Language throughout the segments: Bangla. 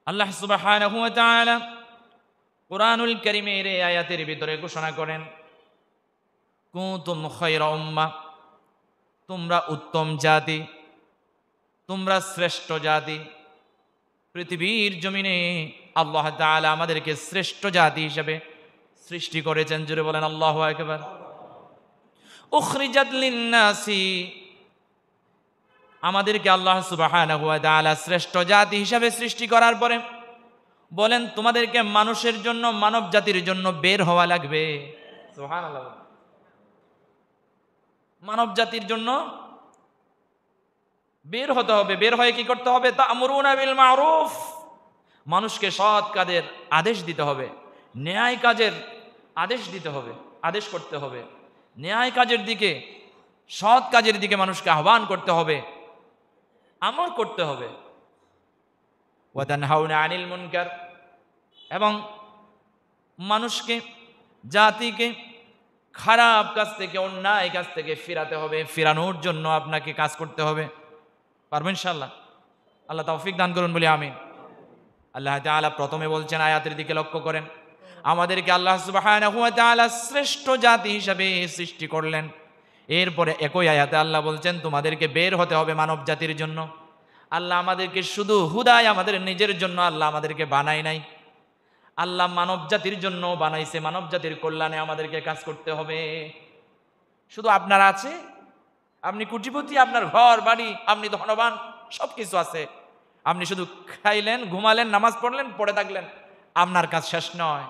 আল্লাহ সুবহানাহু ওয়া তাআলা কুরআনুল কারীমের এই আয়াতের ভিতরে ঘোষণা করেন, কুনতুম খায়রা উম্মাহ, তোমরা উত্তম জাতি, তোমরা শ্রেষ্ঠ জাতি। পৃথিবীর জমিনে আল্লাহ তাআলা আমাদেরকে শ্রেষ্ঠ জাতি হিসেবে সৃষ্টি করেছেন। জোরে বলেন আল্লাহু আকবার। উখরিজাত লিন-নাসি, আমাদেরকে আল্লাহ সুবহানাহু ওয়া তাআলা শ্রেষ্ঠ জাতি হিসেবে সৃষ্টি করার পরে বলেন, তোমাদেরকে মানুষের জন্য, মানব জাতির জন্য বের হওয়া লাগবে। সুবহানাল্লাহ। মানব জাতির জন্য বের হতে হবে। বের হয়ে কি করতে হবে? তা'মুরুনা বিল মা'রুফ, মানুষকে সৎ কাজের আদেশ দিতে হবে, ন্যায় কাজের আদেশ দিতে হবে, আদেশ করতে হবে, ন্যায় কাজের দিকে, সৎ কাজের দিকে মানুষকে আহ্বান করতে হবে, আমল করতে হবে। ওয়া তানহাউনা আনিল মুনকার, এবং মানুষকে, জাতিকে খারাপ কাজ থেকে, অন্যায় কাজ থেকে ফিরাতে হবে। ফিরানোর জন্য আপনাকে কাজ করতে হবে। পারবেন ইনশাআল্লাহ? আল্লাহ তৌফিক দান করুন বলি আমিন। আল্লাহ তাআলা প্রথমে বলছেন, আয়াতের দিকে লক্ষ্য করেন, আমাদেরকে আল্লাহ সুবহানাহু ওয়া তাআলা শ্রেষ্ঠ জাতি হিসাবে সৃষ্টি করলেন। এরপরে একই আয়াতে আল্লাহ বলছেন, তোমাদেরকে বের হতে হবে মানব জাতির জন্য। আল্লাহ আমাদেরকে শুধু হুদায় আমাদের নিজের জন্য আল্লাহ আমাদেরকে বানায় নাই, আল্লাহ মানব জাতির জন্য বানাইছে। মানব জাতির কল্যাণে আমাদেরকে কাজ করতে হবে। শুধু আপনার আছে, আপনি কোটিপতি, আপনার ঘর বাড়ি, আপনি ধনবান, সব কিছু আছে, আপনি শুধু খাইলেন, ঘুমালেন, নামাজ পড়লেন, পড়ে থাকলেন, আপনার কাজ শেষ নয়।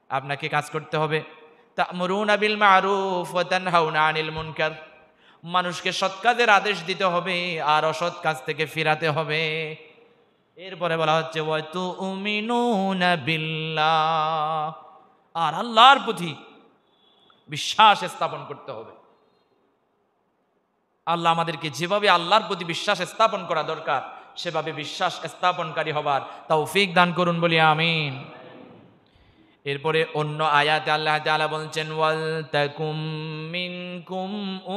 আপনাকে কাজ করতে হবে। তা'মুরুনা বিল মা'রুফ ওয়া তানহাউনা আনিল মুনকার, মানুষকে সৎ কাজের আদেশ দিতে হবে আর অসৎ কাজ থেকে ফিরাতে হবে। এরপরে বলা হচ্ছে ওয়া তু'মিনুনা বিল্লাহ, আর আল্লাহর প্রতি বিশ্বাস স্থাপন করতে হবে। আল্লাহ আমাদেরকে যেভাবে আল্লাহর প্রতি বিশ্বাস স্থাপন করা দরকার, সেভাবে বিশ্বাস স্থাপনকারী হবার তৌফিক দান করুন বলি আমিন। এরপরে অন্য আয়াতে আল্লাহ তাআলা বলছেন, ওয়াল তাকুম মিনকুম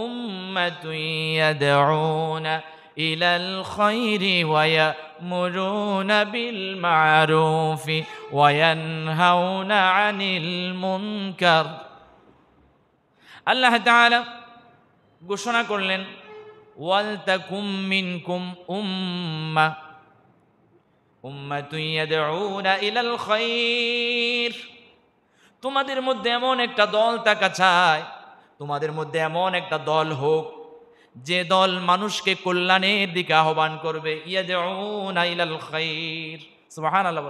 উম্মাতুন ইয়াদউনা ইলাল খায়রি ওয়া ইয়ামুরুনা বিল মা'রুফি ওয়া ইয়ানহাউনা আনিল মুনকার। আল্লাহ তাআলা ঘোষণা করলেন, ওয়াল তাকুম মিনকুম উম্মাতুন ইয়াদউনা ইলাল খায়র, তোমাদের মধ্যে এমন একটা দল থাকা চাই, তোমাদের মধ্যে এমন একটা দল হোক যে দল মানুষকে কল্যাণের দিকে আহ্বান করবে। ইয়াদউনা ইলাল খায়র, সুবহানাল্লাহ।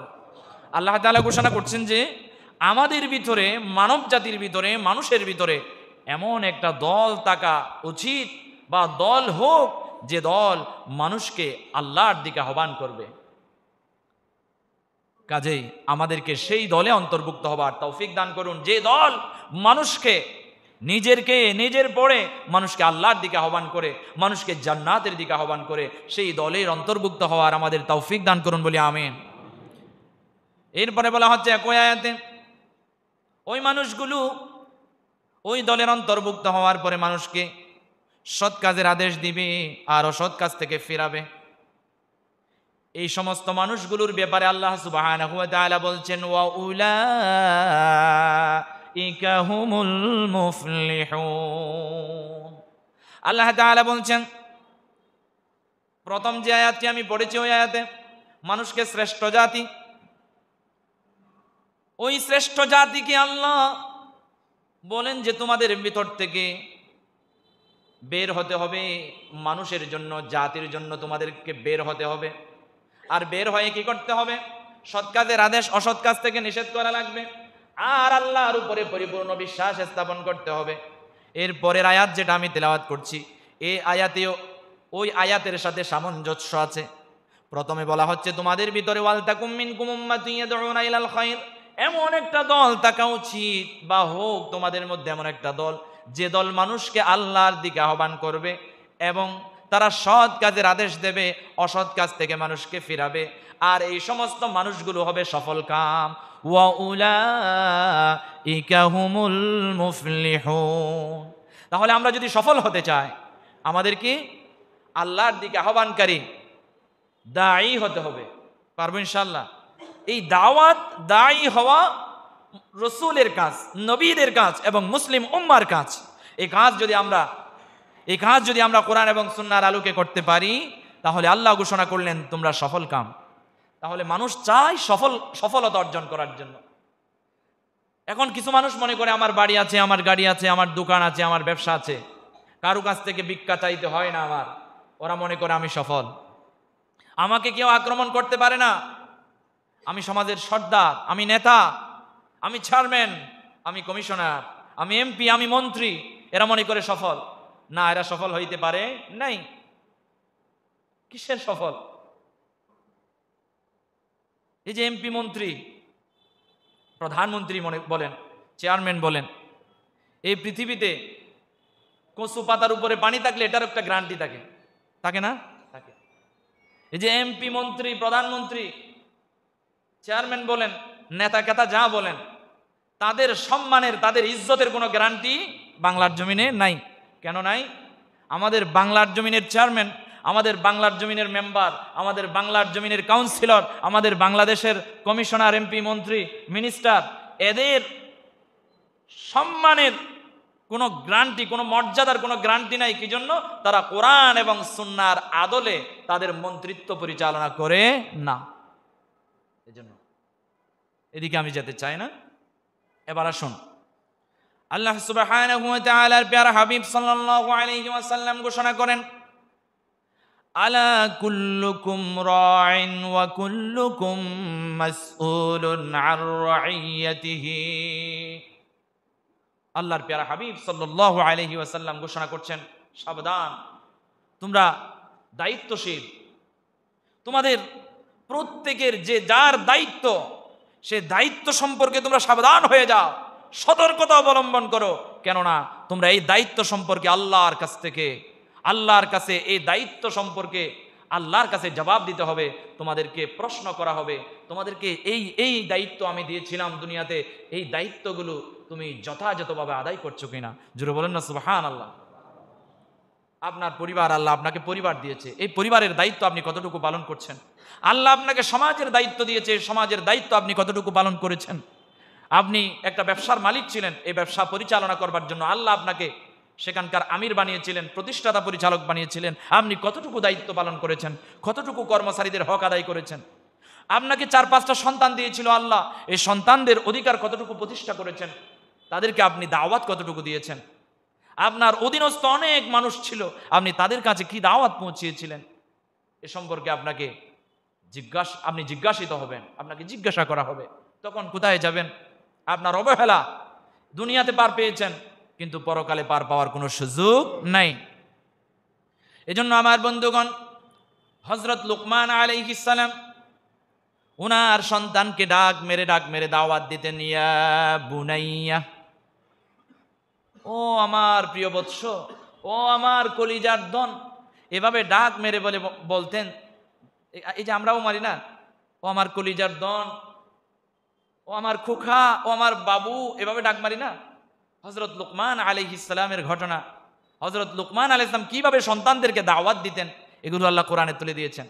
আল্লাহ তাআলা ঘোষণা করছেন যে আমাদের ভিতরে, মানব জাতির ভিতরে, মানুষের ভিতরে এমন একটা দল থাকা উচিত, বা দল হোক যে দল মানুষকে আল্লাহর দিকে আহ্বান করবে। কাজেই আমাদেরকে সেই দলে অন্তর্ভুক্ত হবার তৌফিক দান করুন, যে দল মানুষকে, নিজের পরে মানুষকে আল্লাহর দিকে আহ্বান করে, মানুষকে জান্নাতের দিকে আহ্বান করে, সেই দলের অন্তর্ভুক্ত হওয়ার আমাদের তৌফিক দান করুন বলি আমিন। এরপরে বলা হচ্ছে একই আয়াতে, ওই মানুষগুলো, ওই দলের অন্তর্ভুক্ত হওয়ার পরে মানুষকে সৎ কাজের আদেশ দিবে আর অসৎ কাজ থেকে ফিরাবে। এই সমস্ত মানুষগুলোর ব্যাপারে আল্লাহ সুবহানাহু ওয়া তাআলা বলছেন, ওয়া উলাইকা হুমুল মুফলিহুন। আল্লাহ তাআলা বলছেন, প্রথম যে আয়াতটি আমি পড়েছি ওই আয়াতে মানুষকে শ্রেষ্ঠ জাতি, ওই শ্রেষ্ঠ জাতিকে আল্লাহ বলেন যে তোমাদের ভিতর থেকে বের হতে হবে, মানুষের জন্য, জাতির জন্য তোমাদেরকে বের হতে হবে। আর বের হয়ে কি করতে হবে? সৎ কাজের আদেশ, অসৎ কাজ থেকে নিষেধ করা লাগবে, আর আল্লাহর উপরে পরিপূর্ণ বিশ্বাস স্থাপন করতে হবে। এর পরের আয়াত যেটা আমি তেলাওয়াত করছি, এই আয়াতেও ওই আয়াতের সাথে সামঞ্জস্য আছে। প্রথমে বলা হচ্ছে তোমাদের ভিতরে ওয়াল তাকুম মিনকুম উম্মাতুন ইয়াদউনা ইলাল খায়র, এমন একটা দল থাকা উচিত বা হোক তোমাদের মধ্যে এমন একটা দল, যে দল মানুষকে আল্লাহর দিকে আহ্বান করবে এবং তারা সৎ কাজের আদেশ দেবে, অসৎ কাজ থেকে মানুষকে ফিরাবে। আর এই সমস্ত মানুষগুলো হবে সফল কাম। ওয়া উলাইকা হুমুল মুফলিহুন। তাহলে আমরা যদি সফল হতে চাই, আমাদের কি আল্লাহর দিকে আহ্বানকারী দাঈ হতে হবে, পারবো ইনশাআল্লাহ। এই দাওয়াত দায়ী হওয়া রসুলের কাজ, নবীদের কাজ এবং মুসলিম উম্মার কাজ। এই কাজ যদি আমরা কোরআন এবং সুন্নাহর আলোকে করতে পারি, তাহলে আল্লাহ ঘোষণা করলেন তোমরা সফল কাম। তাহলে মানুষ চায় সফলতা অর্জন করার জন্য। এখন কিছু মানুষ মনে করে আমার বাড়ি আছে, আমার গাড়ি আছে, আমার দোকান আছে, আমার ব্যবসা আছে, কারো কাছ থেকে ভিক্ষা চাইতে হয় না আমার। ওরা মনে করে আমি সফল, আমাকে কেউ আক্রমণ করতে পারে না, আমি সমাজের সর্দার, আমি নেতা, আমি চেয়ারম্যান, আমি কমিশনার, আমি এমপি, আমি মন্ত্রী। এরা মনে করে সফল। না, এরা সফল হইতে পারে নাই। কিসের সফল? এই যে এমপি, মন্ত্রী, প্রধানমন্ত্রী বলেন, চেয়ারম্যান বলেন, এই পৃথিবীতে কচু পাতার উপরে পানি থাকলে এটার একটা গ্যারান্টি থাকে না? থাকে। এই যে এমপি, মন্ত্রী, প্রধানমন্ত্রী, চেয়ারম্যান বলেন, নেতা কেতা যা বলেন, তাদের সম্মানের, তাদের ইজ্জতের কোনো গ্যারান্টি বাংলার জমিনে নাই। কেন নাই? আমাদের বাংলার জমিনের চেয়ারম্যান, আমাদের বাংলার জমিনের মেম্বার, আমাদের বাংলার জমিনের কাউন্সিলর, আমাদের বাংলাদেশের কমিশনার, এমপি, মন্ত্রী, মিনিস্টার, এদের সম্মানের কোনো গ্যারান্টি, কোনো মর্যাদার কোনো গ্যারান্টি নাই। কি জন্য? তারা কোরআন এবং সুন্নাহর আদলে তাদের মন্ত্রিত্ব পরিচালনা করে না। এজন্য এদিকে আমি যেতে চাই না। এবার আসুন, আল্লাহ সুবহানাহু ওয়া তাআলার প্যারা হাবিব সাল্লাল্লাহু আলাইহি ওয়াসাল্লাম ঘোষণা করেন, আলা কুল্লুকুম রাইন ওয়া কুল্লুকুম মাসউলুন আন রাইয়াতিহি। আল্লাহর প্যারা হাবিব সাল্লাল্লাহু আলাইহি ওয়াসাল্লাম ঘোষণা করছেন, সাবধান, তোমরা দায়িত্বশীল, তোমাদের প্রত্যেকের যে যার দায়িত্ব, সে দায়িত্ব সম্পর্কে তোমরা সাবধান হয়ে যাও, সতর্কতা অবলম্বন করো। কেননা তোমরা এই দায়িত্ব সম্পর্কে আল্লাহর কাছে এই দায়িত্ব সম্পর্কে আল্লাহর কাছে জবাব দিতে হবে। তোমাদেরকে প্রশ্ন করা হবে, তোমাদেরকে এই দায়িত্ব আমি দিয়েছিলাম দুনিয়াতে, এই দায়িত্বগুলো তুমি যথাযথভাবে আদায় করছো কিনা। জোরে বলেন না সুবহানাল্লাহ। আপনার পরিবার, আল্লাহ আপনাকে পরিবার দিয়েছে, এই পরিবারের দায়িত্ব আপনি কতটুকু পালন করছেন? আল্লাহ আপনাকে সমাজের দায়িত্ব দিয়েছে, সমাজের দায়িত্ব আপনি কতটুকু পালন করেছেন? আপনি একটা ব্যবসার মালিক ছিলেন, এই ব্যবসা পরিচালনা করবার জন্য আল্লাহ আপনাকে সেখানকার আমির বানিয়েছিলেন, প্রতিষ্ঠাতা পরিচালক বানিয়েছিলেন। আপনি কতটুকু দায়িত্ব পালন করেছেন? কতটুকু কর্মচারীদের হক আদায় করেছেন? আপনাকে 4-5টা সন্তান দিয়েছিল আল্লাহ, এই সন্তানদের অধিকার কতটুকু প্রতিষ্ঠা করেছেন? তাদেরকে আপনি দাওয়াত কতটুকু দিয়েছেন? আপনার অধীনস্থ অনেক মানুষ ছিল, আপনি তাদের কাছে কি দাওয়াত পৌঁছিয়েছিলেন? এ সম্পর্কে আপনি জিজ্ঞাসিত হবেন, আপনাকে জিজ্ঞাসা করা হবে। তখন কোথায় যাবেন? আপনার অবহেলা, দুনিয়াতে পার পেয়েছেন কিন্তু পরকালে পার পাওয়ার কোনো সুযোগ নাই। এজন্য আমার বন্ধুগণ, হযরত লুকমান আলাইহিস সালাম ওনার সন্তানকে ডাক মেরে দাওয়াত দিতেন, ইয়া বুনাইয়া, ও আমার প্রিয় বৎস, ও আমার কলিজার ধন। এভাবে ডাক মেরে বলতেন। এই যে আমরাও মারি না, ও আমার কলিজার ধন, ও আমার খোকা, ও আমার বাবু, এভাবে ডাক মারি না। হযরত লুকমান আলাইহিস সালামের ঘটনা, হযরত লুকমান আলাইহিস সালাম কিভাবে সন্তানদেরকে দাওয়াত দিতেন, এগুলো আল্লাহ কোরআনে তুলে দিয়েছেন।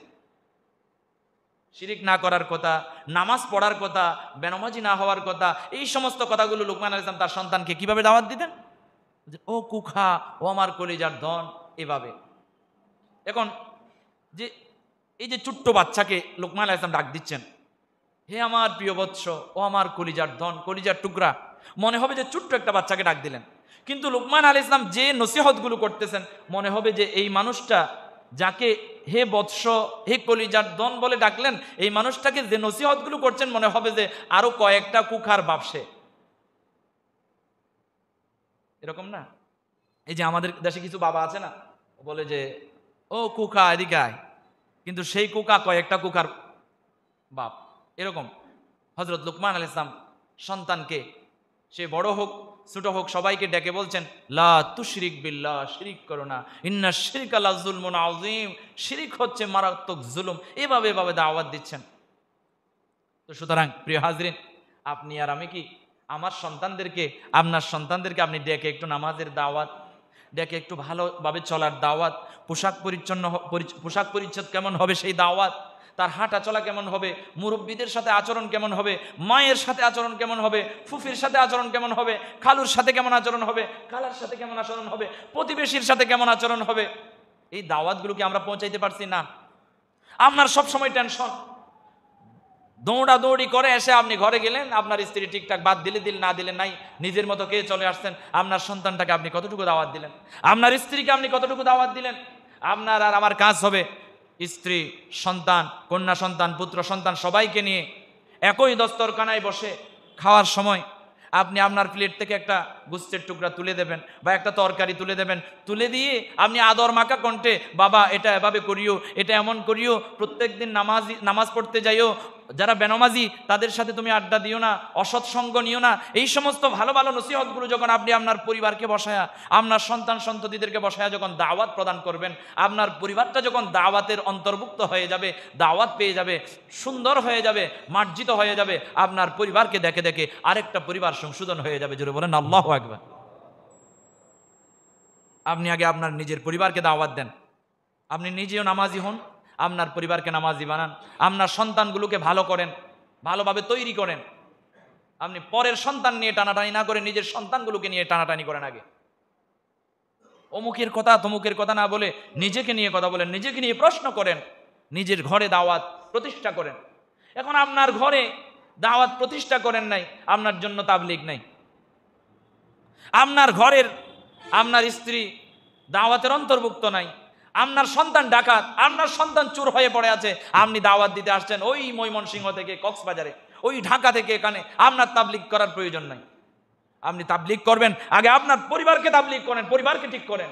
শিরিক না করার কথা, নামাজ পড়ার কথা, বেনামাজি না হওয়ার কথা, এই সমস্ত কথাগুলো লুকমান আলাইহিস সালাম তার সন্তানকে কিভাবে দাওয়াত দিতেন? ও কুখা, ও আমার কলিজার ধন, এভাবে। এখন এই যে ছোট্ট বাচ্চাকে লুকমান আলাইহিস সালাম ডাক দিচ্ছেন, হে আমার প্রিয় বৎস, ও আমার কলিজার ধন, কলিজার টুকরা, মনে হবে যে ছোট্ট একটা বাচ্চাকে ডাক দিলেন। কিন্তু লুকমান আলাইহিস সালাম যে নসিহতগুলো করতেছেন, মনে হবে যে এই মানুষটা যাকে হে বৎস, হে কলিজার ধন বলে ডাকলেন, এই মানুষটাকে যে নসিহতগুলো করছেন, মনে হবে যে আরো কয়েকটা কুখার বাপসে। এরকম না? এই যে আমাদের দেশে কিছু বাবা আছে না, বলে যে ও কুখা এদিকে আয়, কিন্তু সেই কুকা কয়েকটা কুকার বাপ। এরকম হযরত লুকমান আলাইহিস সালাম সন্তানকে, সে বড় হোক ছোট হোক, সবাইকে ডেকে বলছেন, লা তুশরিক বিল্লাহ, শিরিক করো না, ইন্না শিরকা লাযুলমুন আযীম, শিরিক হচ্ছে মারাত্মক জুলুম। এভাবে দাওয়াত দিচ্ছেন। তো সুতরাং প্রিয় হাজরিন, আপনি আর আমি কি আমার সন্তানদেরকে, আপনার সন্তানদেরকে আপনি ডেকে একটু নামাজের দাওয়াত, ডেকে একটু ভালোভাবে চলার দাওয়াত, পোশাক পরিচ্ছদ কেমন হবে সেই দাওয়াত, তার হাঁটা চলা কেমন হবে, মুরব্বীদের সাথে আচরণ কেমন হবে, মায়ের সাথে আচরণ কেমন হবে, ফুফির সাথে আচরণ কেমন হবে, খালুর সাথে কেমন আচরণ হবে, খালার সাথে কেমন আচরণ হবে, প্রতিবেশীর সাথে কেমন আচরণ হবে, এই দাওয়াতগুলোকে আমরা পৌঁছাইতে পারছি না। আপনার সবসময় টেনশন, দৌড়াদৌড়ি করে এসে আপনি ঘরে গেলেন, আপনার স্ত্রী ঠিকঠাক বাদ দিলে দিল, না দিলে নাই, নিজের মতো কে চলে আসছেন। আপনার সন্তানটাকে আপনি কতটুকু দাওয়াত দিলেন, আপনার স্ত্রীকে আপনি কতটুকু দাওয়াত দিলেন। আপনার আর আমার কাজ হবে স্ত্রী, সন্তান, কন্যা সন্তান, পুত্র সন্তান সবাইকে নিয়ে একই দস্তরখানায় বসে খাওয়ার সময় আপনি আপনার প্লেট থেকে একটা গুস্তের টুকরা তুলে দেবেন বা একটা তরকারি তুলে দেবেন, তুলে দিয়ে আপনি আদর মাখা কণ্ঠে, বাবা এটা এভাবে করিও, এটা এমন করিও, প্রত্যেকদিন নামাজ পড়তে যাইও, যারা বেনামাজি তাদের সাথে তুমি আড্ডা দিও না, অসৎ সঙ্গ নিও না, এই সমস্ত ভালো ভালো নসিহতগুলো যখন আপনি আপনার পরিবারকে বসায়া, আপনার সন্তান সন্ততিদেরকে বসায়া যখন দাওয়াত প্রদান করবেন, আপনার পরিবারটা যখন দাওয়াতের অন্তর্ভুক্ত হয়ে যাবে, দাওয়াত পেয়ে যাবে, সুন্দর হয়ে যাবে, মার্জিত হয়ে যাবে, আপনার পরিবারকে দেখে দেখে আরেকটা পরিবার সংশোধন হয়ে যাবে। জোরে বলেন আল্লাহু আকবার। আপনি আগে আপনার নিজের পরিবারকে দাওয়াত দেন, আপনি নিজেও নামাজি হন, আপনার পরিবারকে নামাজি বানান, আপনার সন্তানগুলোকে ভালো করেন, ভালোভাবে তৈরি করেন। আপনি পরের সন্তান নিয়ে টানাটানি না করে নিজের সন্তানগুলোকে নিয়ে টানাটানি করেন। আগে অমুকের কথা তমুকের কথা না বলে নিজেকে নিয়ে কথা বলেন, নিজেকে নিয়ে প্রশ্ন করেন, নিজের ঘরে দাওয়াত প্রতিষ্ঠা করেন। এখন আপনার ঘরে দাওয়াত প্রতিষ্ঠা করেন নাই, আপনার জন্য তাবলীগ নাই। আপনার ঘরের আপনার স্ত্রী দাওয়াতের অন্তর্ভুক্ত নাই, আপনার সন্তান ডাকাত, আপনার সন্তান চোর হয়ে পড়ে আছে, আপনি দাওয়াত দিতে আসছেন ওই ময়মনসিংহ থেকে কক্সবাজারে, ওই ঢাকা থেকে এখানে, আপনার তাবলীগ করার প্রয়োজন নাই। আপনি তাবলীগ করবেন আগে আপনার পরিবারকে তাবলীগ করেন, পরিবারকে ঠিক করেন।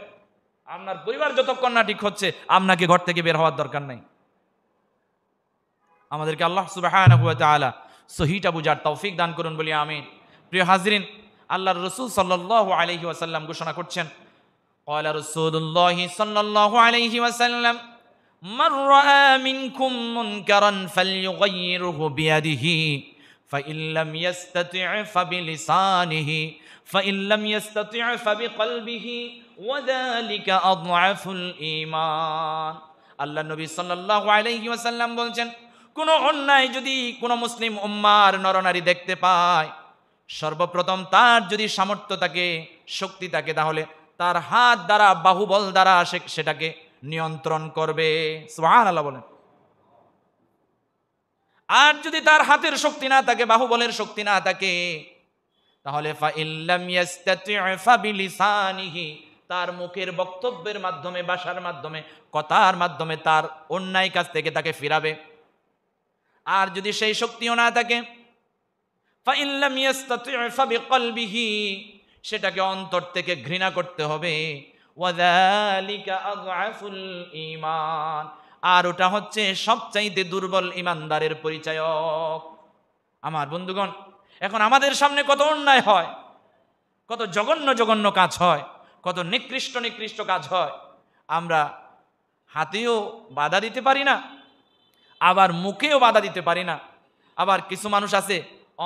আপনার পরিবার যতক্ষণ না ঠিক হচ্ছে, আপনাকে ঘর থেকে বের হওয়ার দরকার নাই। আমাদেরকে আল্লাহ সুবহানাহু ওয়া তাআলা সহিহটা বুঝার তৌফিক দান করুন বলি আমিন। প্রিয় হাজরিন, আল্লাহর রাসূল সাল্লাল্লাহু আলাইহি ওয়াসাল্লাম ঘোষণা করছেন, ক্বালা রাসূলুল্লাহি সাল্লাল্লাহু আলাইহি ওয়াসাল্লাম, মান রাআ মিনকুম মুনকারান ফালইউগাইয়িরহু বিয়াদিহি ফাইন লাম ইস্তাতি' ফাবিলিসানিহি ফাইন লাম ইস্তাতি' ফাবিকলবিহি ওয়া যালিকা আযআফুল ঈমান। আল্লাহ নবী সাল্লাল্লাহু আলাইহি ওয়াসাল্লাম বলেন, কোন অন্যায় যদি কোন মুসলিম উম্মার নরনারী দেখতে পায়, সর্বপ্রথম তার যদি সামর্থ্য থাকে, শক্তি থাকে, তাহলে তার হাত দ্বারা, বাহুবল দ্বারা সেটাকে নিয়ন্ত্রণ করবে। সুবহানাল্লাহ বলেন। আর যদি তার হাতের শক্তি না থাকে, বাহুবলের শক্তি না থাকে, তাহলে ফাইল্লাম ইয়াস্তাতি' ফাবিলিসানিহি, তার মুখের বক্তব্যের মাধ্যমে, ভাষার মাধ্যমে, কথার মাধ্যমে তার অন্যায় কাজ থেকে তাকে ফিরাবে। আর যদি সেই শক্তিও না থাকে, ফাইল্লাম ইয়াস্তাতি' ফাবিকলবিহি, সেটাকে অন্তর থেকে ঘৃণা করতে হবে। ওয়া যালিকা আযআফুল ঈমান, আর ওটা হচ্ছে সবচাইতে দুর্বল ঈমানদারের পরিচায়ক। আমার বন্ধুগণ, এখন আমাদের সামনে কত অন্যায় হয়, কত জঘন্য জঘন্য কাজ হয়, কত নিকৃষ্ট নিকৃষ্ট কাজ হয়, আমরা হাতেও বাধা দিতে পারি না, আবার মুখেও বাধা দিতে পারি না। আবার কিছু মানুষ আছে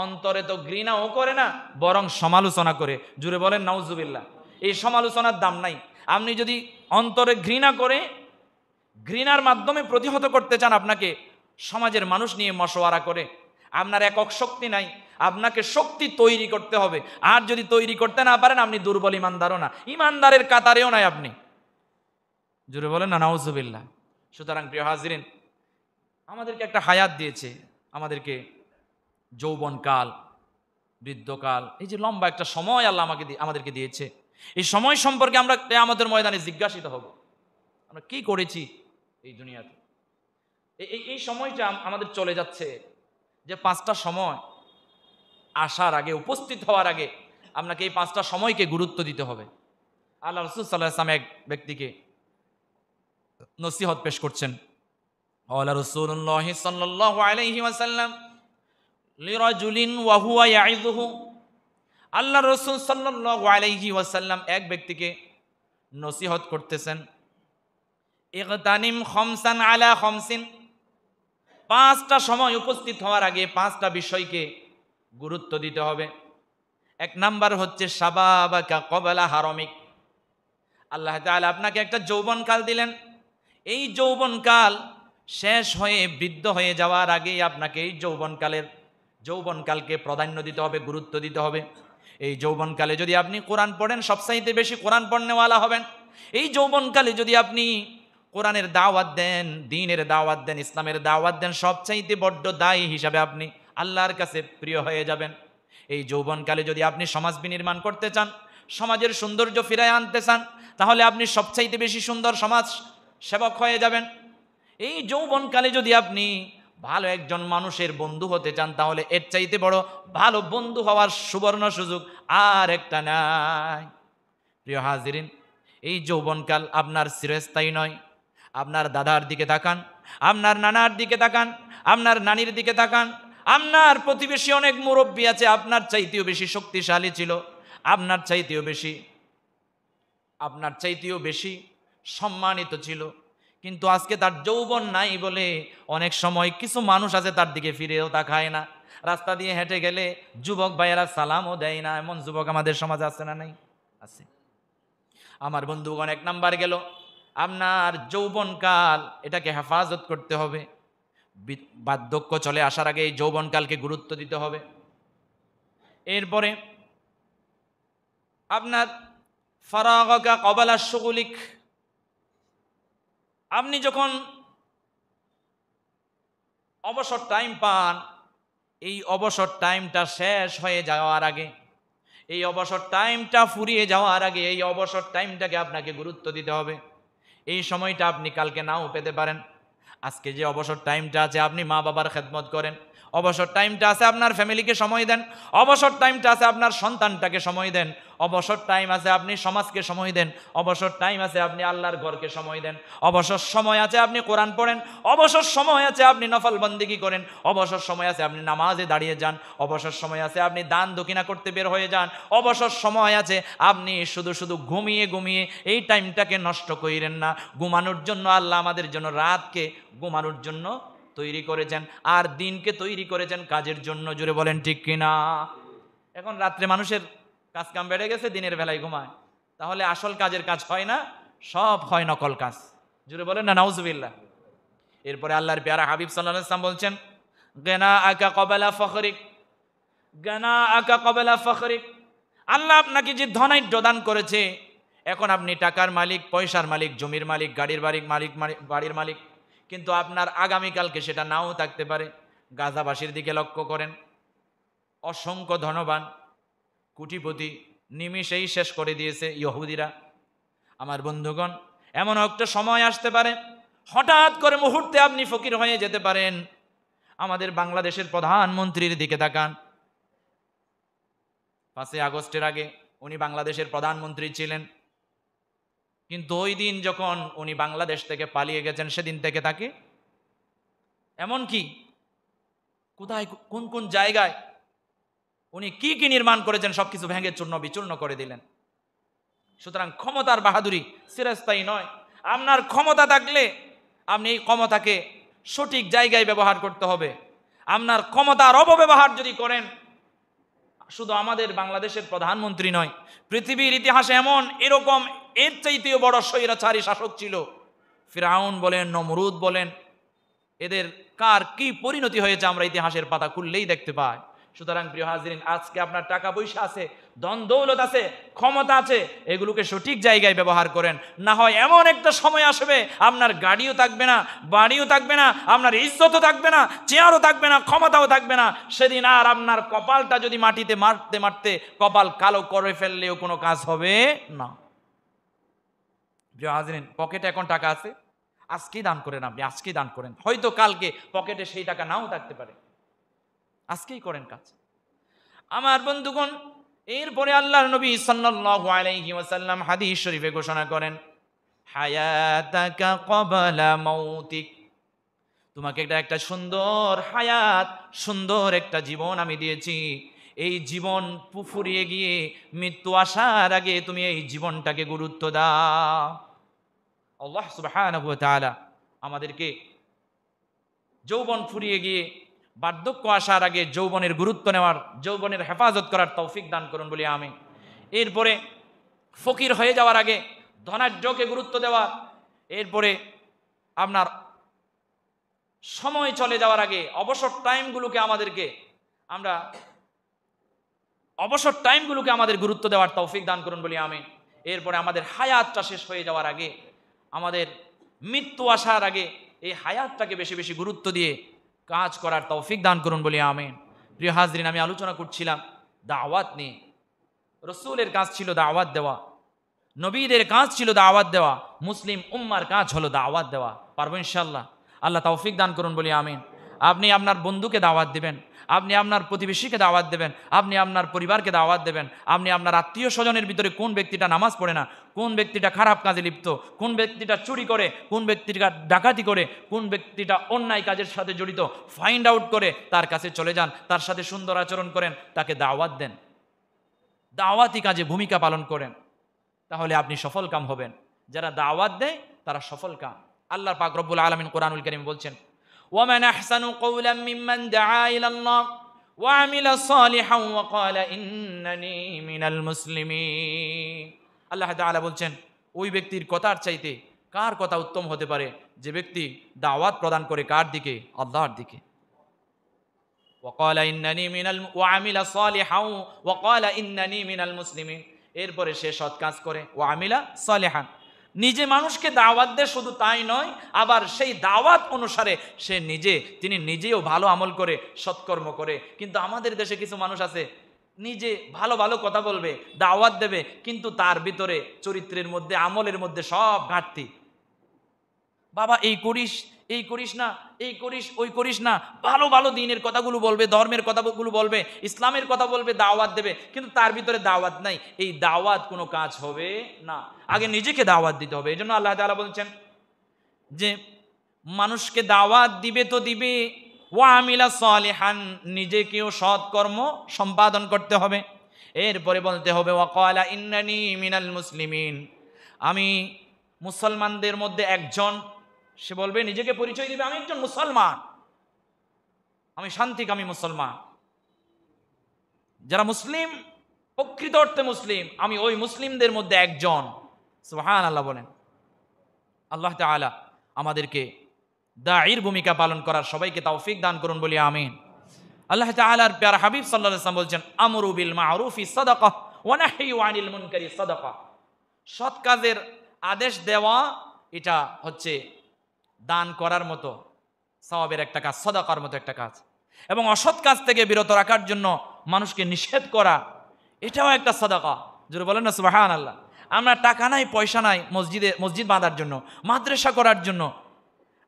অন্তরে তো ঘৃণাও করে না, বরং সমালোচনা করে। জুড়ে বলেন নাউজুবিল্লাহ। এই সমালোচনার দাম নাই। আপনি যদি অন্তরে ঘৃণা করে, ঘৃণার মাধ্যমে প্রতিহত করতে চান, আপনাকে সমাজের মানুষ নিয়ে মশওয়ারা করে, আপনার একক শক্তি নাই, আপনাকে শক্তি তৈরি করতে হবে। আর যদি তৈরি করতে না পারেন, আপনি দুর্বল ইমানদারও না, ইমানদারের কাতারেও নাই আপনি। জুড়ে বলেন না নাউজুবিল্লাহ। সুতরাং প্রিয় হাজরিন, আমাদেরকে একটা হায়াত দিয়েছে, আমাদেরকে যৌবনকাল, বৃদ্ধকাল, এই যে লম্বা একটা সময় আল্লাহ আমাদেরকে দিয়েছে, এই সময় সম্পর্কে আমরা কিয়ামতের ময়দানে জিজ্ঞাসিত হব, আমরা কি করেছি এই দুনিয়াতে। এই সময়টা আমাদের চলে যাচ্ছে, যে 5টা সময় আসার আগে, উপস্থিত হওয়ার আগে আপনাকে এই 5টা সময়কে গুরুত্ব দিতে হবে। আল্লাহ রাসূল সাল্লাল্লাহু আলাইহি ওয়াসাল্লাম এক ব্যক্তিকে নসিহত পেশ করছেন। ক্বালা রাসূলুল্লাহি সাল্লাল্লাহু আলাইহি ওয়াসাল্লাম লিরাজুলিন ওয়া হুয়া ইয়াইযুহু, আল্লাহ রাসূল সাল্লাল্লাহু আলাইহি ওয়াসাল্লাম এক ব্যক্তিকে নসিহত করতেছেন, ইগতানিম খামসান আলা খামসিন, 5টা সময় উপস্থিত হওয়ার আগে 5টা বিষয়কে গুরুত্ব দিতে হবে। 1 নাম্বার হচ্ছে শাবাবাকা ক্বাবলা হারামিক। আল্লাহ তাআলা আপনাকে একটা যৌবনকাল দিলেন, এই যৌবনকাল শেষ হয়ে বৃদ্ধ হয়ে যাওয়ার আগেই আপনাকে এই যৌবনকালকে প্রাধান্য দিতে হবে, গুরুত্ব দিতে হবে। এই যৌবনকালে যদি আপনি কোরআন পড়েন, সবচাইতে বেশি কোরআন পড়নেওয়ালা হবেন। এই যৌবনকালে যদি আপনি কোরআনের দাওয়াত দেন, দ্বীনের দাওয়াত দেন, ইসলামের দাওয়াত দেন, সবচাইতে বড্ড দায়ী হিসাবে আপনি আল্লাহর কাছে প্রিয় হয়ে যাবেন। এই যৌবনকালে যদি আপনি সমাজ বিনির্মাণ করতে চান, সমাজের সৌন্দর্য ফিরায় আনতে চান, তাহলে আপনি সবচাইতে বেশি সুন্দর সমাজ সেবক হয়ে যাবেন। এই যৌবনকালে যদি আপনি ভালো একজন মানুষের বন্ধু হতে চান, তাহলে এর চাইতে বড় ভালো বন্ধু হওয়ার সুবর্ণ সুযোগ আর একটা নাই। প্রিয় হাজিরিন, এই যৌবনকাল আপনার চিরস্থায়ী নয়। আপনার দাদার দিকে তাকান, আপনার নানার দিকে তাকান, আপনার নানির দিকে তাকান। আপনার প্রতিবেশী অনেক মুরব্বী আছে, আপনার চাইতেও বেশি শক্তিশালী ছিল, আপনার চাইতেও বেশি সম্মানিত ছিল, কিন্তু আজকে তার যৌবন নাই বলে অনেক সময় কিছু মানুষ আছে তার দিকে ফিরেও তাকায় না। রাস্তা দিয়ে হেঁটে গেলে যুবক ভাইয়েরা সালামও দেয় না। এমন যুবক আমাদের সমাজে আছে না নাই? আছে। আমার বন্ধুগণ, 1 নাম্বার গেল আপনার যৌবনকাল, এটাকে হেফাজত করতে হবে। বার্ধক্য চলে আসার আগে এই যৌবনকালকে গুরুত্ব দিতে হবে। এরপরে আপনার ফারাগা কবালা শুগুলিক, আপনি যখন অবসর টাইম পান, এই অবসর টাইমটা শেষ হয়ে যাওয়ার আগে, এই অবসর টাইমটা ফুরিয়ে যাওয়ার আগে এই অবসর টাইমটাকে আপনাকে গুরুত্ব দিতে হবে। এই সময়টা আপনি কালকে নাও পেতে পারেন। আজকে যে অবসর টাইমটা আছে, আপনি মা বাবার খেদমত করেন। অবসর টাইমটা আছে আপনার ফ্যামিলিকে সময় দেন। অবসর টাইমটা আছে আপনার সন্তানটাকে সময় দেন। অবসর টাইম আছে আপনি সমাজকে সময় দেন। অবসর টাইম আছে আপনি আল্লাহর ঘরকে সময় দেন। অবসর সময় আছে আপনি কোরআন পড়েন। অবসর সময় আছে আপনি নফল বন্দেগী করেন। অবসর সময় আছে আপনি নামাজে দাঁড়িয়ে যান। অবসর সময় আছে আপনি দান দক্ষিণা করতে বের হয়ে যান। অবসর সময় আছে আপনি শুধু ঘুমিয়ে এই টাইমটাকে নষ্ট করিলেন না। ঘুমানোর জন্য আল্লাহ আমাদের জন্য রাতকে ঘুমানোর জন্য তৈরি করেছেন, আর দিনকে তৈরি করেছেন কাজের জন্য। জুড়ে বলেন ঠিক কিনা? এখন রাত্রে মানুষের কাজ কাম বেড়ে গেছে, দিনের বেলায় ঘুমায়, তাহলে আসল কাজের কাজ হয় না, সব হয় নকল কাজ। জুড়ে বলেন না নাউজুবিল্লাহ। এরপরে আল্লাহর প্যারা হাবিব সাল্লাল্লাহু আলাইহি ওয়াসাল্লাম বলছেন, গানা আকা কবালা ফখরিক, গানা আকা কবালা ফখরিক। আল্লাহ আপনাকে যে ধনাঢ্য দান করেছে, এখন আপনি টাকার মালিক, পয়সার মালিক, জমির মালিক, বাড়ির মালিক, কিন্তু আপনার আগামীকালকে সেটা নাও থাকতে পারে। গাজাবাসীর দিকে লক্ষ্য করেন, অসংখ্য ধনবান কোটিপতি নিমিষেই শেষ করে দিয়েছে ইহুদিরা। আমার বন্ধুগণ, এমন একটা সময় আসতে পারে, হঠাৎ করে মুহূর্তে আপনি ফকির হয়ে যেতে পারেন। আমাদের বাংলাদেশের প্রধানমন্ত্রীর দিকে তাকান। 5 আগস্টের আগে উনি বাংলাদেশের প্রধানমন্ত্রী ছিলেন, কিন্তু ওই দিন যখন উনি বাংলাদেশ থেকে পালিয়ে গেছেন, সেদিন থেকে তাকে এমন কি কোথায় কোন জায়গায় উনি কি নির্মাণ করেছেন সবকিছু ভেঙে চূর্ণ বিচূর্ণ করে দিলেন। সুতরাং ক্ষমতার বাহাদুরি চিরস্থায়ী নয়। আপনার ক্ষমতা থাকলে আপনি এই ক্ষমতাকে সঠিক জায়গায় ব্যবহার করতে হবে। আপনার ক্ষমতার অপব্যবহার যদি করেন, শুধু আমাদের বাংলাদেশের প্রধানমন্ত্রী নয়, পৃথিবীর ইতিহাসে এরকম এর চাইতেও বড় স্বৈরাচারী শাসক ছিল। ফিরাউন বলেন, নমরুদ বলেন, এদের কার কি পরিণতি হয়েছে আমরা ইতিহাসের পাতা খুললেই দেখতে পাই। সুতরাং প্রিয় হাজিরিন, আজকে আপনার টাকা পয়সা আছে, ধন দৌলত আছে, ক্ষমতা আছে, এগুলোকে সঠিক জায়গায় ব্যবহার করেন। না হয় এমন একটা সময় আসবে আপনার গাড়িও থাকবে না, বাড়িও থাকবে না, আপনার ইজ্জতও থাকবে না, চেয়ারও থাকবে না, ক্ষমতাও থাকবে না। সেদিন আর আপনার কপালটা যদি মাটিতে মারতে মারতে কপাল কালো করে ফেললেও কোনো কাজ হবে না। প্রিয় হাজিরিন, পকেটে এখন টাকা আছে, আজকেই দান করেন। আপনি আজকেই দান করেন। হয়তো কালকে পকেটে সেই টাকা নাও থাকতে পারে, আজকেই করেন কাজ। আমার বন্ধুগণ, এরপরে আল্লাহর নবী সাল্লাল্লাহু আলাইহি ওয়াসাল্লাম হাদিস শরীফে ঘোষণা করেন, হায়াতাকা ক্বাবলা মাউতিক। তোমাকে একটা সুন্দর হায়াত, সুন্দর একটা জীবন আমি দিয়েছি। এই জীবন ফুরিয়ে গিয়ে মৃত্যু আসার আগে তুমি এই জীবনটাকে গুরুত্ব দাও। আল্লাহ সুবহানাহু ওয়া তাআলা আমাদেরকে যৌবন ফুরিয়ে গিয়ে বার্ধক্য আসার আগে যৌবনের গুরুত্ব নেওয়ার, যৌবনের হেফাজত করার তৌফিক দান করুন বলি আমি। এরপরে ফকির হয়ে যাওয়ার আগে ধনাঢ্যকে গুরুত্ব দেওয়া, এরপরে আপনার সময় চলে যাওয়ার আগে অবসর টাইমগুলোকে আমাদের গুরুত্ব দেওয়ার তৌফিক দান করুন বলি আমিন। এরপরে আমাদের হায়াতটা শেষ হয়ে যাওয়ার আগে, আমাদের মৃত্যু আসার আগে এই হায়াতটাকে বেশি বেশি গুরুত্ব দিয়ে কাজ করার তৌফিক দান করুন বলি আমিন। প্রিয় হাজরিন, আমি আলোচনা করছিলাম দাওয়াত নিয়ে। রসুলের কাজ ছিল দাওয়াত দেওয়া, নবীদের কাজ ছিল দাওয়াত দেওয়া, মুসলিম উম্মার কাজ হলো দাওয়াত দেওয়া। পারবো ইনশাল্লাহ? আল্লাহ তৌফিক দান করুন বলি আমিন। আপনি আপনার বন্ধুকে দাওয়াত দিবেন, আপনি আপনার প্রতিবেশীকে দাওয়াত দেবেন, আপনি আপনার পরিবারকে দাওয়াত দেবেন, আপনি আপনার আত্মীয় স্বজনের ভিতরে কোন ব্যক্তিটা নামাজ পড়ে না, কোন ব্যক্তিটা খারাপ কাজে লিপ্ত, কোন ব্যক্তিটা চুরি করে, কোন ব্যক্তিটা ডাকাতি করে, কোন ব্যক্তিটা অন্যায় কাজের সাথে জড়িত, ফাইন্ড আউট করে তার কাছে চলে যান, তার সাথে সুন্দর আচরণ করেন, তাকে দাওয়াত দেন, দাওয়াতি কাজে ভূমিকা পালন করেন, তাহলে আপনি সফল কাম হবেন। যারা দাওয়াত দেয় তারা সফল কাম। আল্লাহ পাক রব্বুল আলামিন কোরআনুল কারীম বলছেন, ওয়ামান আহসানু কওলাম মিম্মান দাআ ইলাল্লাহ ওয়া আমিলা সালিহান ওয়া ক্বালা ইন্নানি মিনাল মুসলিমিন। আল্লাহ তাআলা বলছেন, ওই ব্যক্তির কথার চাইতে কার কথা উত্তম হতে পারে যে ব্যক্তি দাওয়াত প্রদান করে কার দিকে? আল্লাহর দিকে। ওয়া ক্বালা ইন্নানি মিনাল ওয়া আমিলা সালিহান ওয়া ক্বালা ইন্নানি মিনাল মুসলিমিন। এরপরে সে সৎ কাজ করে, ওয়া আমিলা সালিহান, নিজে মানুষকে দাওয়াত দেয়, শুধু তাই নয়, আবার সেই দাওয়াত অনুসারে তিনি নিজেও ভালো আমল করে, সৎকর্ম করে। কিন্তু আমাদের দেশে কিছু মানুষ আছে, নিজে ভালো ভালো কথা বলবে, দাওয়াত দেবে, কিন্তু তার ভিতরে চরিত্রের মধ্যে, আমলের মধ্যে সব ঘাটতি। বাবা এই করিস, এই করিস না, এই করিস, ওই করিস না, ভালো ভালো দিনের কথাগুলো বলবে, ধর্মের কথাগুলো বলবে, ইসলামের কথা বলবে, দাওয়াত দেবে, কিন্তু তার ভিতরে দাওয়াত নাই। এই দাওয়াত কোনো কাজ হবে না। আগে নিজেকে দাওয়াত দিতে হবে। এই জন্য আল্লাহ তাআলা বলছেন যে মানুষকে দাওয়াত দিবে তো দিবে, ওয়া আমিলা সালিহান, নিজেকেও সৎকর্ম সম্পাদন করতে হবে। এরপরে বলতে হবে, ওয়া ক্বালা ইন্নানি মিনাল মুসলিমিন, আমি মুসলমানদের মধ্যে একজন। সে বলবে, নিজেকে পরিচয় দিবে, আমি একজন মুসলমান, আমি শান্তিকামী মুসলমান। যারা মুসলিম, প্রকৃত অর্থে মুসলিম, আমি ওই মুসলিমদের মধ্যে একজন। সুবহানাল্লাহ বলেন। আল্লাহ তাআলা আমাদেরকে দাঈর ভূমিকা পালন করার সবাইকে তৌফিক দান করুন বলি আমিন। আল্লাহ তাআলার প্যারা হাবিব সাল্লাল্লাহু আলাইহি ওয়াসাল্লাম বলছেন, আমরু বিল মা'রুফি সাদাকাহ ওয়া নাহয়ু আনিল মুনকারি সাদাকাহ। সৎ কাজের আদেশ দেওয়া এটা হচ্ছে দান করার মতো সওয়াবের একটা কাজ, সাদাকার মতো একটা কাজ। এবং অসৎ কাজ থেকে বিরত রাখার জন্য মানুষকে নিষেধ করা, এটাও একটা সাদাকা। জোরে বলেন না সুবহানাল্লাহ। আমরা টাকা নাই, পয়সা নাই মসজিদ বাঁধার জন্য, মাদ্রাসা করার জন্য,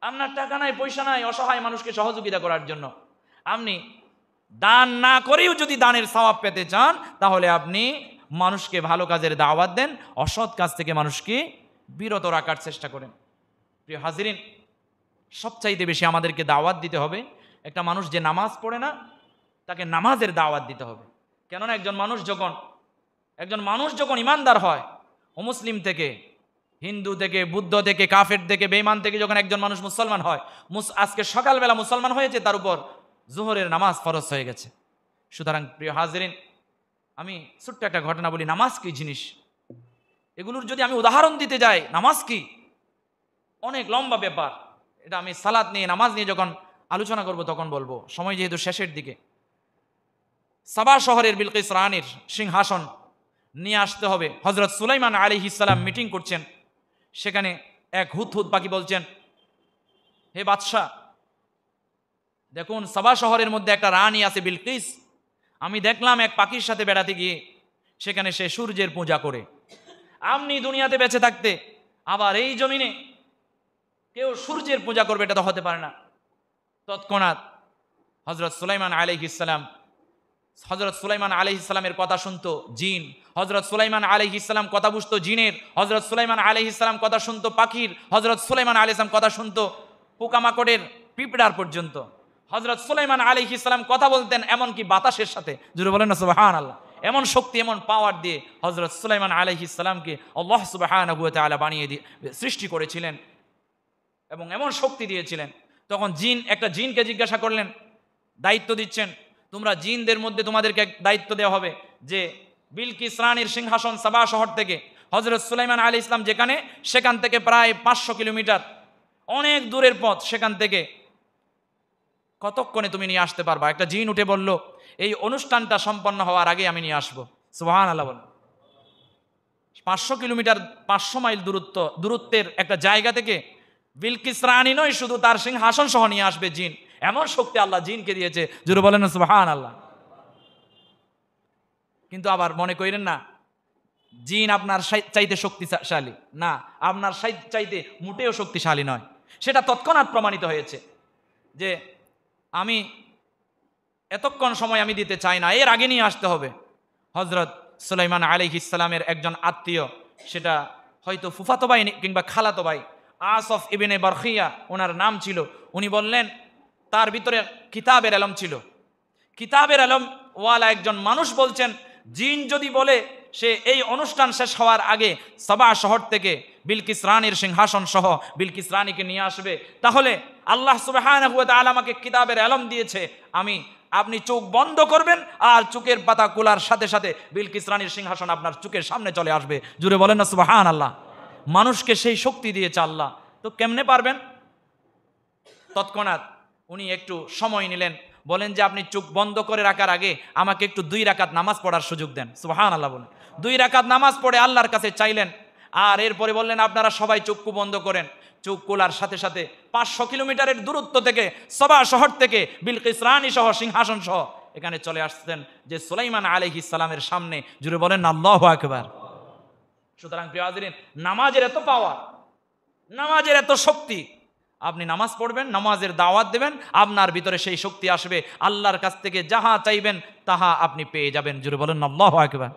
আপনার টাকা নাই, পয়সা নাই অসহায় মানুষকে সহযোগিতা করার জন্য, আপনি দান না করেও যদি দানের সওয়াব পেতে চান, তাহলে আপনি মানুষকে ভালো কাজের দাওয়াত দেন, অসৎ কাজ থেকে মানুষকে বিরত রাখার চেষ্টা করেন। প্রিয় হাজিরিন, সবচাইতে বেশি আমাদেরকে দাওয়াত দিতে হবে একটা মানুষ যে নামাজ পড়ে না, তাকে নামাজের দাওয়াত দিতে হবে। কেননা একজন মানুষ যখন ইমানদার হয়, অমুসলিম থেকে, হিন্দু থেকে, বুদ্ধ থেকে, কাফের থেকে, বেঈমান থেকে যখন একজন মানুষ মুসলমান হয়, আজকে সকালবেলা মুসলমান হয়েছে, তার উপর জোহরের নামাজ ফরজ হয়ে গেছে। সুতরাং প্রিয় হাজিরিন, আমি ছোট্ট একটা ঘটনা বলি। নামাজ কি জিনিস, এগুলোর যদি আমি উদাহরণ দিতে যাই, নামাজ কি অনেক লম্বা ব্যাপার। এটা আমি সালাত নিয়ে, নামাজ নিয়ে যখন আলোচনা করব তখন বলবো, সময় যেহেতু শেষের দিকে। সাবা শহরের বিলকিস রানীর সিংহাসন নিয়ে আসতে হবে। হযরত সুলাইমান আলাইহিস সালাম মিটিং করছেন, সেখানে এক হুদহুদ পাখি বলছেন, হে বাদশাহ, দেখুন সাবা শহরের মধ্যে একটা রানী আছে বিলকিস, আমি দেখলাম এক পাখির সাথে বেড়াতে গিয়ে সেখানে সে সূর্যের পূজা করে। আপনি দুনিয়াতে বেঁচে থাকতে আবার এই জমিনে কেউ সূর্যের পূজা করবে, এটা তো হতে পারে না। তৎক্ষণাৎ হযরত সুলাইমান আলাইহিস সালামের কথা শুনতো জিন, হযরত সুলাইমান আলাইহিস সালাম কথা বুঝতো জিনের, হযরত সুলাইমান আলাইহিস সালাম কথা শুনতো পাখির, হযরত সুলাইমান আলাইহিস সালাম কথা শুনতো পোকামাকড়ের, পিঁপড়ার পর্যন্ত। হযরত সুলাইমান আলাইহিস সালাম কথা বলতেন এমনকি বাতাসের সাথে। জোরে বলেন না সুবহানাল্লাহ। এমন শক্তি, এমন পাওয়ার দিয়ে হযরত সুলাইমান আলাইহিস সালামকে আল্লাহ সুবহানাহু ওয়া তাআলা সৃষ্টি করেছিলেন এবং এমন শক্তি দিয়েছিলেন। তখন একটা জিনকে জিজ্ঞাসা করলেন, দায়িত্ব দিচ্ছেন, তোমরা জিনদের মধ্যে তোমাদেরকে দায়িত্ব দেওয়া হবে যে বিলকিস রানীর সিংহাসন সাবা শহর থেকে হযরত সুলাইমান আলাইহিস সালাম যেখানে, সেখান থেকে প্রায় 500 কিলোমিটার, অনেক দূরের পথ, সেখান থেকে কতক্ষণে তুমি নিয়ে আসতে পারবা? একটা জিন উঠে বলল, এই অনুষ্ঠানটা সম্পন্ন হওয়ার আগে আমি নিয়ে আসবো। সুবহানাল্লাহ বলেন। 500 কিলোমিটার, 500 মাইল দূরত্বের একটা জায়গা থেকে বিলকিস রানী নয়, শুধু তার সিংহাসন সহ নিয়ে আসবে জিন। এমন শক্তি আল্লাহ জিনকে দিয়েছে, জোরে বলেন না সুবহানাল্লাহ। কিন্তু আবার মনে করেন না জিন আপনার চাইতে শক্তিশালী, না, আপনার চাইতে মোটেও শক্তিশালী নয়। সেটা তৎক্ষণাৎ প্রমাণিত হয়েছে যে আমি এতক্ষণ সময় আমি দিতে চাই না, এর আগে নিয়ে আসতে হবে। হযরত সুলাইমান আলাইহিস সালামের একজন আত্মীয়, সেটা হয়তো ফুফাতো ভাই কিংবা খালাতো ভাই, আসফ ইবনে বারখিয়া ওনার নাম ছিল। উনি বললেন তার ভিতরে কিতাবের ইলম ছিল। কিতাবের ইলম ওয়ালা একজন মানুষ বলছেন, জিন যদি বলে সে এই অনুষ্ঠান শেষ হওয়ার আগে সাবা শহর থেকে বিলকিস রানীর সিংহাসন সহ বিলকিস রানীকে নিয়ে আসবে, তাহলে আল্লাহ সুবহানাহু ওয়া তাআলা আমাকে কিতাবের ইলম দিয়েছে, আপনি চোখ বন্ধ করবেন আর চোখের পাতা খোলার সাথে সাথে বিলকিস রানীর সিংহাসন আপনার চোখের সামনে চলে আসবে। জুড়ে বলেন না সুবহানাল্লাহ। মানুষকে সেই শক্তি দিয়েছে আল্লাহ, তো কেমনে পারবেন? তৎক্ষণাৎ উনি একটু সময় নিলেন, বলেন যে আপনি চোখ বন্ধ করে রাখার আগে আমাকে একটু 2 রাকাত নামাজ পড়ার সুযোগ দেন। সুবহানাল্লাহ বলেন। 2 রাকাত নামাজ পড়ে আল্লাহর কাছে চাইলেন, আর এরপরে বললেন আপনারা সবাই চক্ষু বন্ধ করেন। চোখ খোলার সাথে সাথে 500 কিলোমিটারের দূরত্ব থেকে, সাবা শহর থেকে বিলকিস রানী সহ সিংহাসন সহ এখানে চলে আসছেন যে সুলাইমান আলাইহিস সালামের সামনে। জুড়ে বলেন আল্লাহু আকবার। সুতরাং প্রিয় হাজিরিন, নামাজের এত পাওয়ার, নামাজের এত শক্তি। আপনি নামাজ পড়বেন, নামাজের দাওয়াত দেবেন, আপনার ভিতরে সেই শক্তি আসবে। আল্লাহর কাছ থেকে যাহা চাইবেন তাহা আপনি পেয়ে যাবেন। জুড়ে বলেন আল্লাহু আকবার।